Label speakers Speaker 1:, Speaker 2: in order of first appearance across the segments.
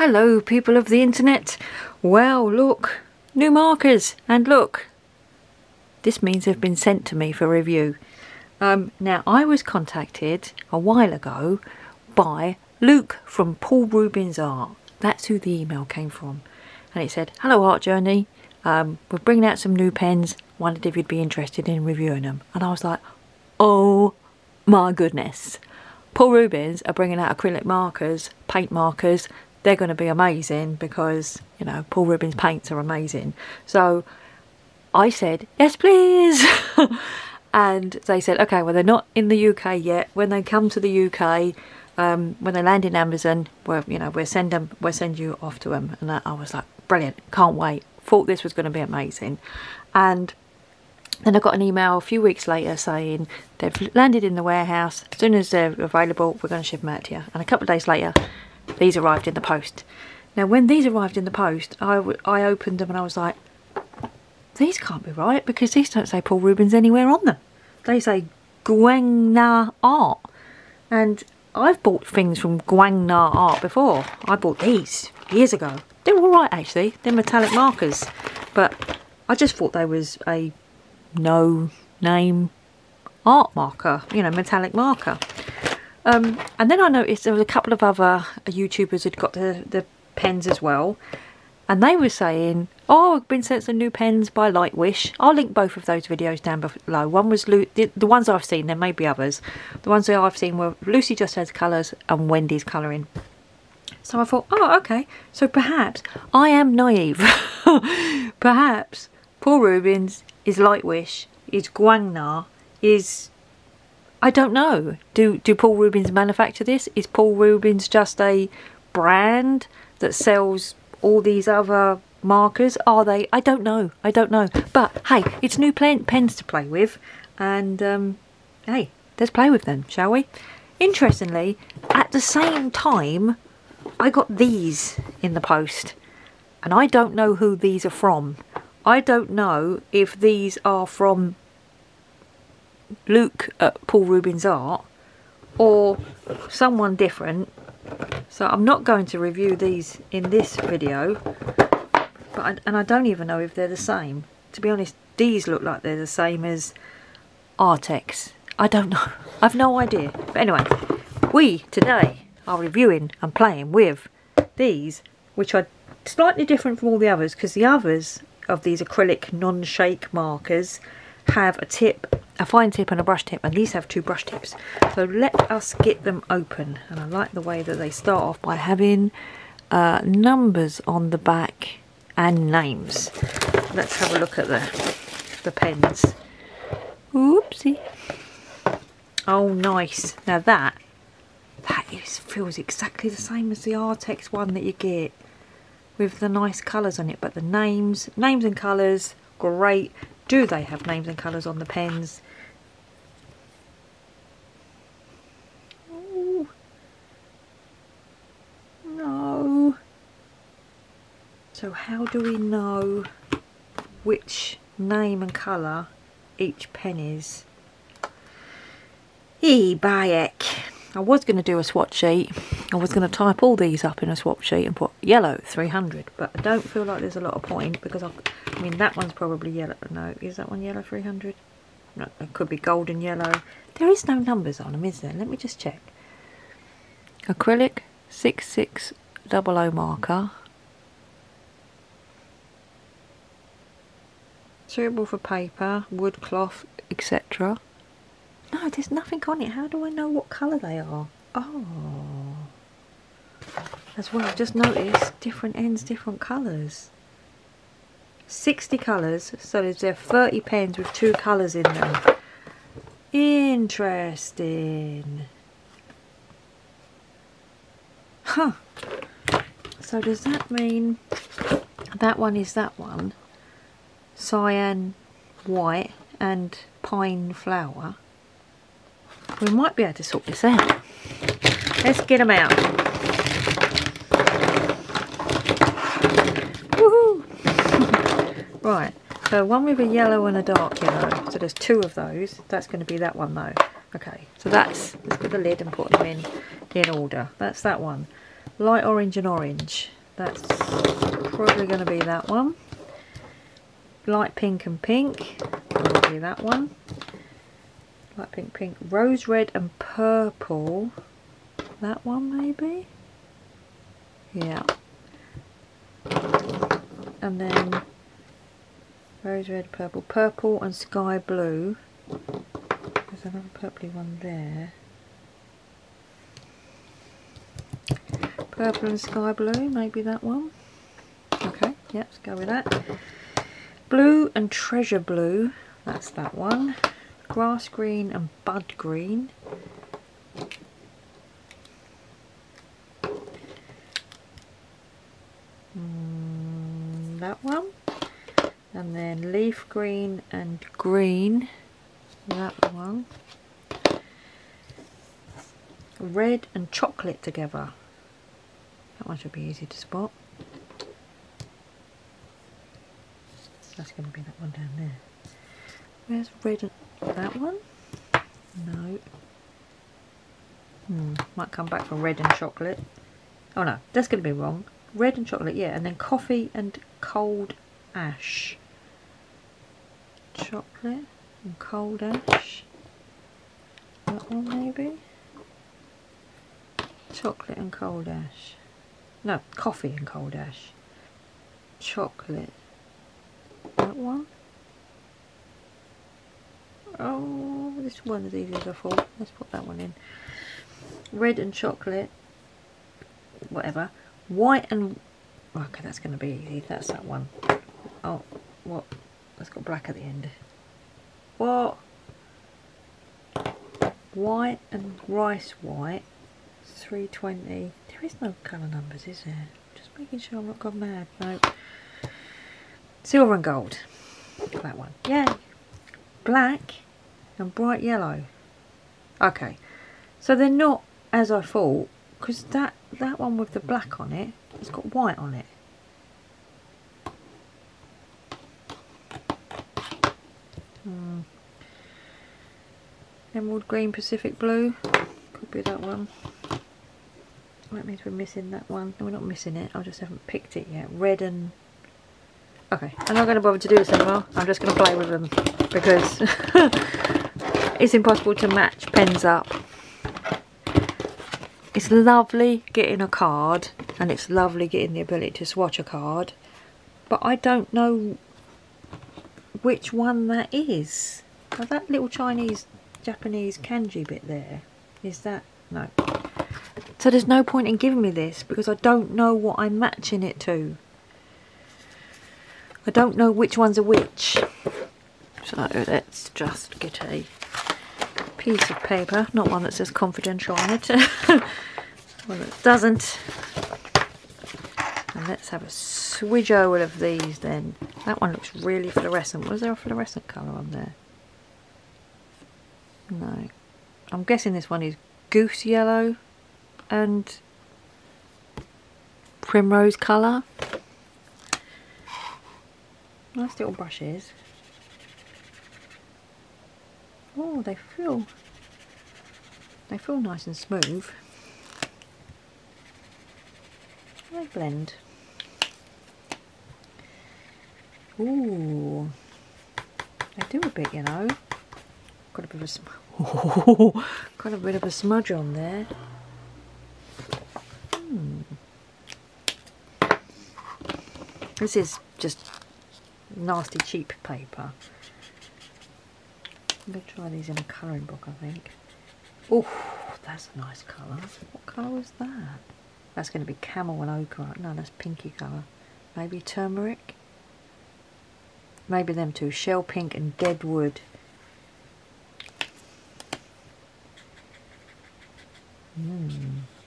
Speaker 1: Hello people of the internet. Well, look, new markers, and look, this means they've been sent to me for review. Now I was contacted a while ago by Luke from Paul Rubens Art. That's who the email came from, and it said, "Hello ArtJourney, we're bringing out some new pens, wondered if you'd be interested in reviewing them." And I was like, oh my goodness, Paul Rubens are bringing out acrylic markers, paint markers. They're going to be amazing because, you know, Paul Rubens paints are amazing. So I said, yes please. And they said, okay, well they're not in the UK yet. When they come to the UK, when they land in Amazon, we'll send you off to them. And I was like, brilliant, can't wait. Thought this was going to be amazing. And then I got an email a few weeks later saying they've landed in the warehouse. As soon as they're available, we're going to ship them out to you. And a couple of days later, these arrived in the post. Now when these arrived in the post, I opened them and I was like, these can't be right, because these don't say Paul Rubens anywhere on them. They say GuangNa Art. And I've bought things from GuangNa Art before. I bought these years ago. They're alright actually, they're metallic markers. But I just thought they was a no name art marker, you know, metallic marker. And then I noticed there was a couple of other YouTubers who'd got the pens as well, and they were saying, oh, I've been sent some new pens by Lightwish. I'll link both of those videos down below. One was the ones I've seen, there may be others. The ones that I've seen were Lucy Just Has Colours and Wendy's Colouring. So I thought, oh, okay, so perhaps I am naive. Perhaps Paul Rubens is Lightwish, is GuangNa, is... I don't know. Do Paul Rubens manufacture this? Is Paul Rubens just a brand that sells all these other markers? Are they? I don't know. I don't know. But hey, it's new pens to play with, and hey, let's play with them, shall we? Interestingly, at the same time, I got these in the post, and I don't know who these are from. I don't know if these are from Luke at Paul Rubens Art or someone different, so I'm not going to review these in this video, but I don't even know if they're the same. To be honest, these look like they're the same as Artex. I don't know, I've no idea. But anyway, we today are reviewing and playing with these, which are slightly different from all the others, because the others of these acrylic non-shake markers have a tip, a fine tip and a brush tip, and these have two brush tips. So let us get them open. And I like the way that they start off by having numbers on the back and names. Let's have a look at the pens. Oopsie. Oh nice. Now that feels exactly the same as the Artex one that you get, with the nice colours on it, but the names and colours, great. Do they have names and colours on the pens? Oh, no. So how do we know which name and colour each pen is? Bayek. I was going to do a swatch sheet. I was going to type all these up in a swatch sheet and put yellow 300, but I don't feel like there's a lot of point, because I mean that one's probably yellow. No, is that one yellow 300? No, it could be golden yellow. There is no numbers on them, is there? Let me just check. Acrylic 6600 marker. Suitable for paper, wood, cloth, etc. No, there's nothing on it. How do I know what colour they are? Oh. As well, I've just noticed different ends, different colours. 60 colours, so there's 30 pens with 2 colours in them. Interesting. Huh. So does that mean that one is that one? Cyan, white and pine flower. We might be able to sort this out. Let's get them out. Woohoo! Right, so one with a yellow and a dark yellow. So there's 2 of those. That's going to be that one though. Okay, so let's put the lid and put them in order. That's that one. light orange and orange. That's probably going to be that one. Light pink and pink, probably that one. Light pink, pink, rose red and purple. That one maybe? Yeah. And then rose red, purple, purple and sky blue. There's another purpley one there. Purple and sky blue, maybe that one. Okay, yeah, let's go with that. Blue and treasure blue, that's that one. Grass green and bud green. That one. And then leaf green and green. That one. Red and chocolate together. That one should be easy to spot. That's going to be that one down there. Where's red and that one? No. Might come back for red and chocolate. Oh no, that's going to be wrong. Red and chocolate, yeah, and then coffee and cold ash. Chocolate and cold ash. That one maybe? Chocolate and cold ash. No, coffee and cold ash. Chocolate. That one. Oh, this one is easy as I thought. Let's put that one in. Red and chocolate. Whatever. White and... Okay, that's going to be easy. That's that one. Oh, what? That's got black at the end. What? White and rice white. 320. There is no colour numbers, is there? Just making sure I'm not gone mad. No. Silver and gold. That one. Yay. Black and bright yellow. Okay. So they're not as I thought, because that one with the black on it, it's got white on it. Emerald green, Pacific blue. Could be that one. That means we're missing that one. No, we're not missing it. I just haven't picked it yet. Red and... Okay, I'm not going to bother to do this anymore. I'm just going to play with them because it's impossible to match pens up. It's lovely getting a card and it's lovely getting the ability to swatch a card, but I don't know which one that is. Now that little Chinese, Japanese kanji bit there, is that? No. So there's no point in giving me this because I don't know what I'm matching it to. I don't know which ones are which. So let's just get a piece of paper, not one that says confidential on it. One that doesn't. And let's have a swidge over of these then. That one looks really fluorescent. Was there a fluorescent colour on there? No. I'm guessing this one is goose yellow and primrose colour. Nice little brushes. Oh, they feel nice and smooth. They blend. Ooh, they do a bit, you know. Got a bit of got a bit of a smudge on there. This is just nasty cheap paper. I'm going to try these in a colouring book, I think. Oh, that's a nice colour. What colour was that? That's going to be camel and ochre. No, that's pinky colour. Maybe turmeric? Maybe them two. Shell pink and dead wood.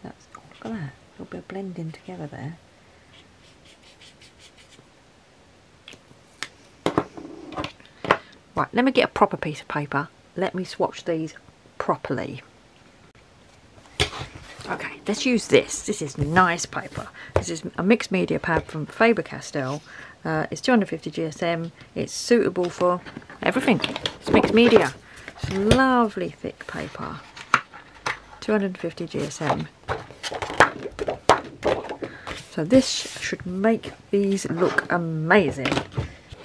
Speaker 1: That's, oh, look at that. A little bit of blending together there. Right, let me get a proper piece of paper. Let me swatch these properly. Okay, let's use this. This is nice paper. This is a mixed media pad from Faber-Castell. It's 250 GSM. It's suitable for everything. It's mixed media. It's lovely thick paper. 250 GSM. So this should make these look amazing.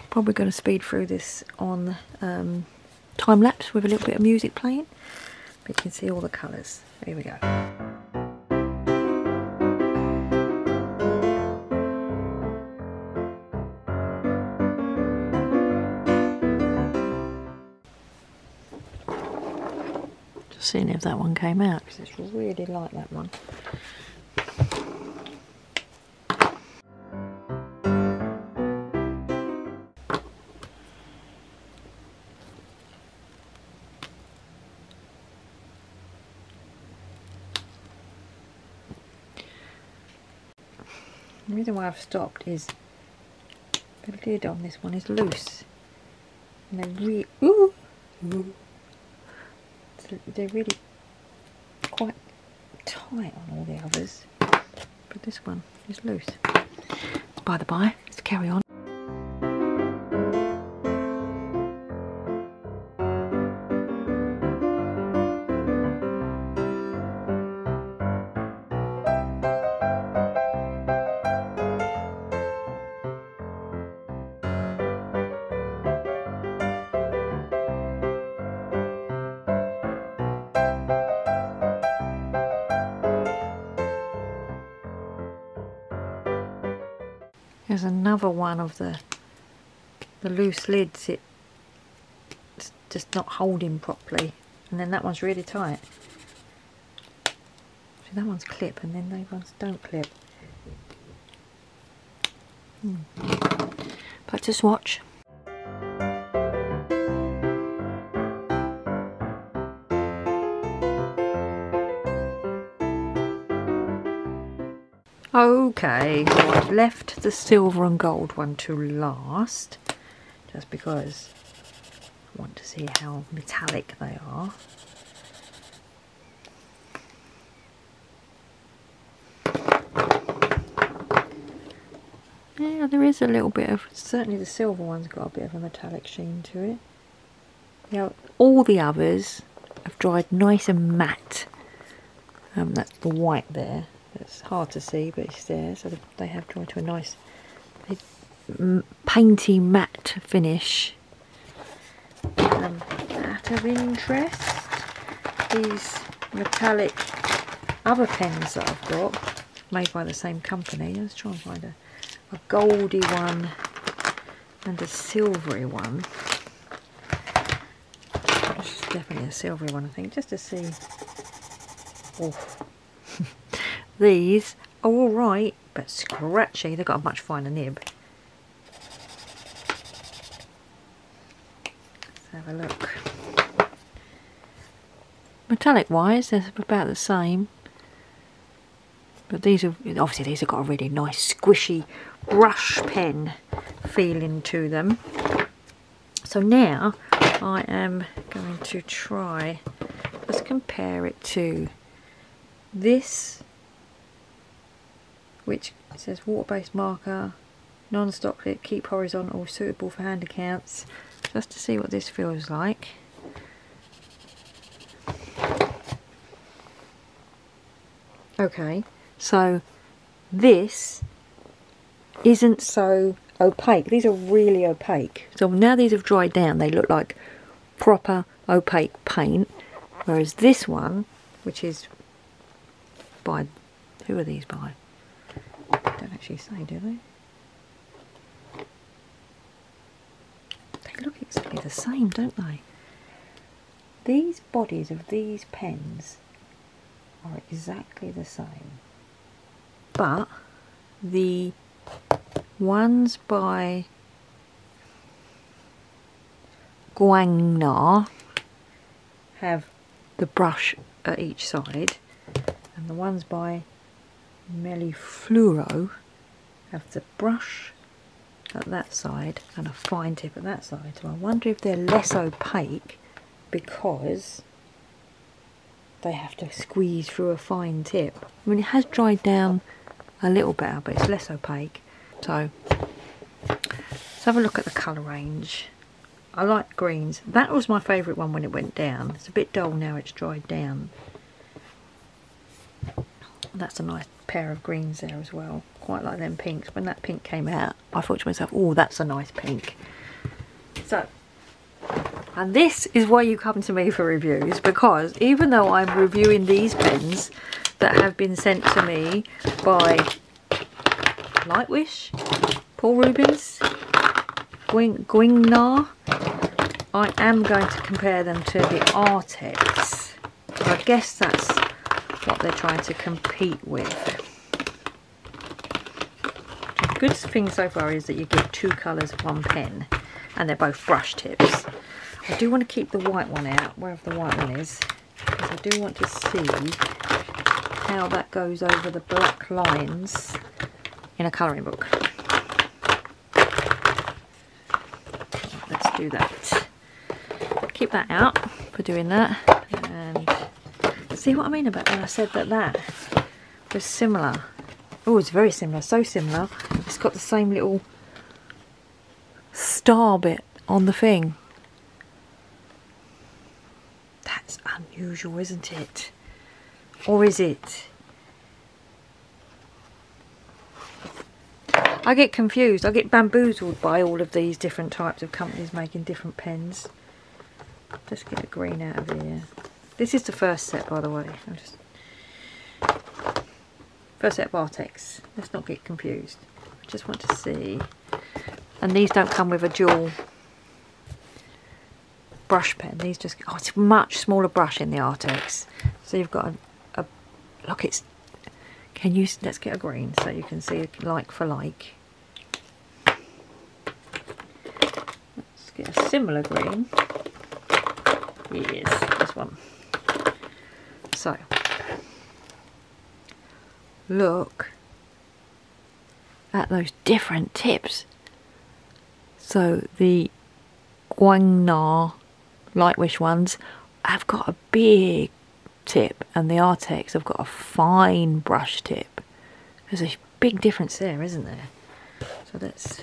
Speaker 1: Probably going to speed through this on time lapse with a little bit of music playing, but you can see all the colours. Here we go. Just seeing if that one came out, because it's really like that one. The reason why I've stopped is the lid on this one is loose, and they're really quite tight on all the others, but this one is loose. By the by, let's carry on. There's another one of the loose lids, it's just not holding properly, and then that one's really tight. So that one's clip, and then those ones don't clip. But to swatch. Okay, so I've left the silver and gold one to last, just because I want to see how metallic they are. Yeah, there is a little bit of, certainly the silver one's got a bit of a metallic sheen to it. Now, all the others have dried nice and matte. That's the white there. It's hard to see, but it's there, so they have dried to a nice painty matte finish. Out of interest, these metallic other pens that I've got, made by the same company. Let's try and find a goldy one and a silvery one. This is definitely a silvery one, I think, just to see. Oh. These are alright, but scratchy. They've got a much finer nib. Let's have a look. Metallic wise, they're about the same. But these have, obviously these have got a really nice squishy brush pen feeling to them. So now I am going to try, let's compare it to this, which says water-based marker, non-stock lip, keep horizontal, suitable for hand accounts, just to see what this feels like. Okay, so this isn't so opaque. These are really opaque. So now these have dried down, they look like proper opaque paint, whereas this one, which is by, who are these by? Don't actually say, do they? They look exactly the same, don't they? These bodies of these pens are exactly the same, but the ones by GuangNa have the brush at each side, and the ones by MacLeod have the brush at that side and a fine tip at that side. So I wonder if they're less opaque because they have to squeeze through a fine tip. I mean, it has dried down a little better, but it's less opaque. So let's have a look at the colour range. I like greens. That was my favourite one when it went down. It's a bit dull now, it's dried down. That's a nice pair of greens there as well. quite like them pinks. When that pink came out, I thought to myself, oh, that's a nice pink. So, and this is why you come to me for reviews, because even though I'm reviewing these pens that have been sent to me by Lightwish, Paul Rubens, GuangNa, I am going to compare them to the Artex. I guess that's what they're trying to compete with. The good thing so far is that you get 2 colours, 1 pen, and they're both brush tips. I do want to keep the white one out, wherever the white one is, because I do want to see how that goes over the black lines in a colouring book. Let's do that. Keep that out for doing that. And see what I mean about when I said that that was similar. Oh, it's very similar, so similar. It's got the same little star bit on the thing. That's unusual, isn't it? Or is it? I get confused. I get bamboozled by all of these different types of companies making different pens. Let's get a green out of here. This is the first set, by the way. First set of Artex. Let's not get confused. I just want to see. And these don't come with a dual brush pen. These just, oh, it's a much smaller brush in the Artex. So you've got a look, it's, can you, let's get a green so you can see like for like. Let's get a similar green. Yes, this one. So, look at those different tips. So the GuangNa Lightwish ones have got a big tip, and the Artex have got a fine brush tip. There's a big difference there, isn't there? So let's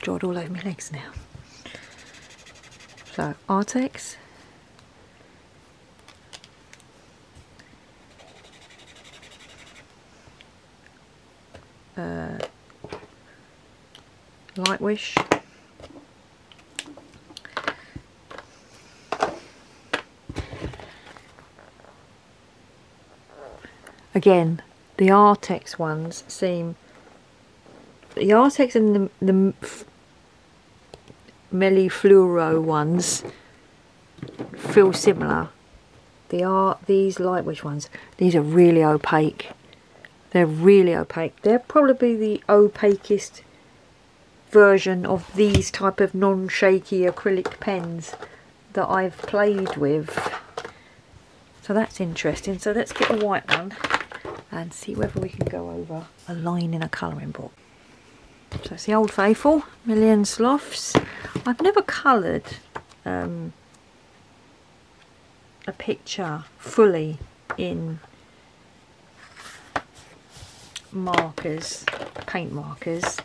Speaker 1: drawed all over my legs now. So Artex, Lightwish, again the Artex ones seem, the Artex and the Melifluoro ones feel similar. These Lightwish ones, these are really opaque. They're really opaque. They're probably the opaquest version of these type of non-shaky acrylic pens that I've played with. So that's interesting. So let's get a white one and see whether we can go over a line in a colouring book. So it's the Old Faithful, Million Sloths. I've never coloured a picture fully in markers, paint markers,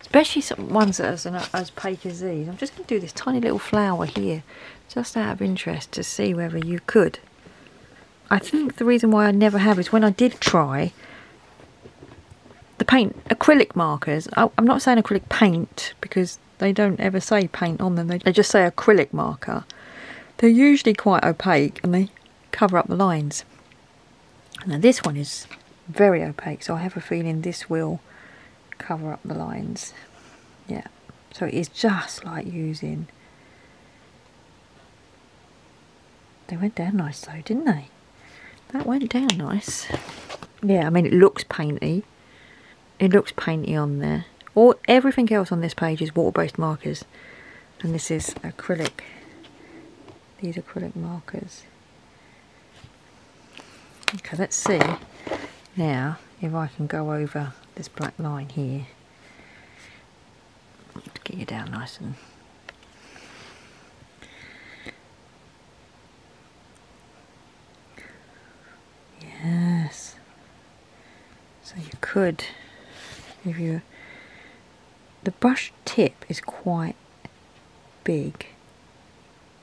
Speaker 1: especially some ones that are as opaque as these. I'm just going to do this tiny little flower here, just out of interest to see whether you could. I think the reason why I never have is when I did try the paint acrylic markers. I'm not saying acrylic paint because they don't ever say paint on them, they just say acrylic marker. They're usually quite opaque and they cover up the lines. Now this one is very opaque, so I have a feeling this will cover up the lines. Yeah, so it is just like using, they went down nice though, didn't they? That went down nice. Yeah, I mean it looks painty. It looks painty on there. Everything else on this page is water-based markers, and this is acrylic. These acrylic markers. Okay, let's see now if I can go over this black line here to get you down nice and. Yes. So you could, if you, the brush tip is quite big,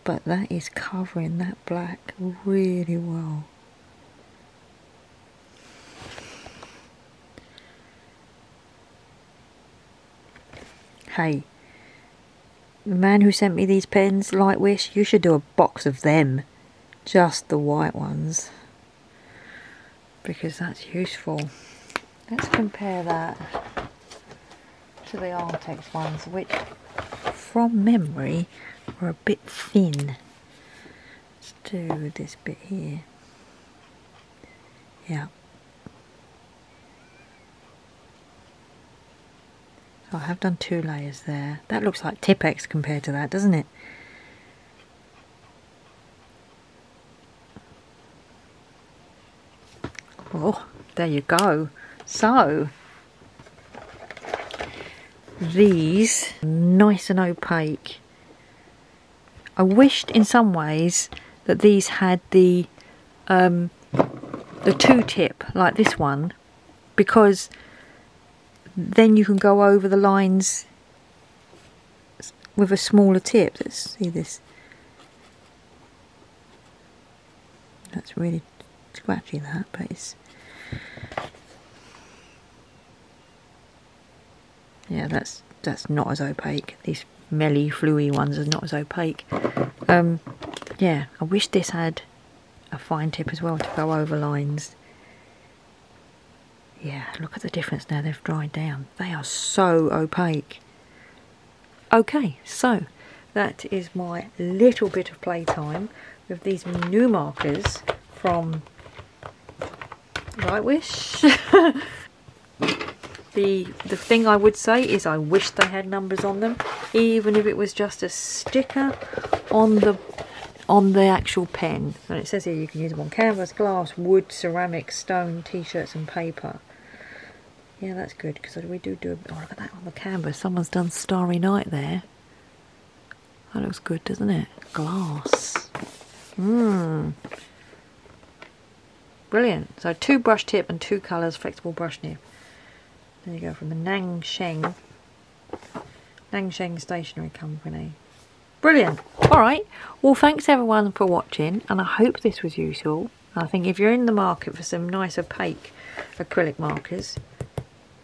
Speaker 1: but that is covering that black really well. Hey, the man who sent me these pens, Lightwish, you should do a box of them. Just the white ones. Because that's useful. Let's compare that to the Artex ones, which from memory were a bit thin. Let's do this bit here. Yeah. So I have done 2 layers there. That looks like Tipex compared to that, doesn't it? Oh, there you go. So, these nice and opaque. I wished in some ways that these had the 2-tip like this one, because then you can go over the lines with a smaller tip. Let's see this. That's really scratchy, that, but it's, yeah, that's not as opaque. These melly, fluey ones are not as opaque. Yeah, I wish this had a fine tip as well to go over lines. Yeah, look at the difference now they've dried down. They are so opaque. Okay, so that is my little bit of playtime with these new markers from Lightwish. The thing I would say is I wish they had numbers on them, even if it was just a sticker on the actual pen. And it says here you can use them on canvas, glass, wood, ceramic, stone, t-shirts and paper. Yeah, that's good, because we do oh, look at that on the canvas. Someone's done Starry Night there. That looks good, doesn't it? Glass. Brilliant. So 2 brush tip and 2 colours, flexible brush nib. There you go, from the Nangsheng Stationery Company. Brilliant. Alright, well thanks everyone for watching, and I hope this was useful. I think if you're in the market for some nice opaque acrylic markers,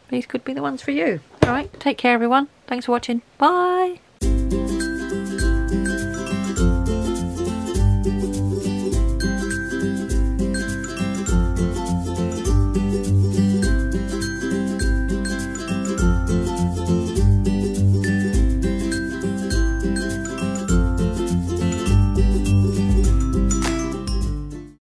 Speaker 1: these could be the ones for you. Alright, take care everyone. Thanks for watching. Bye.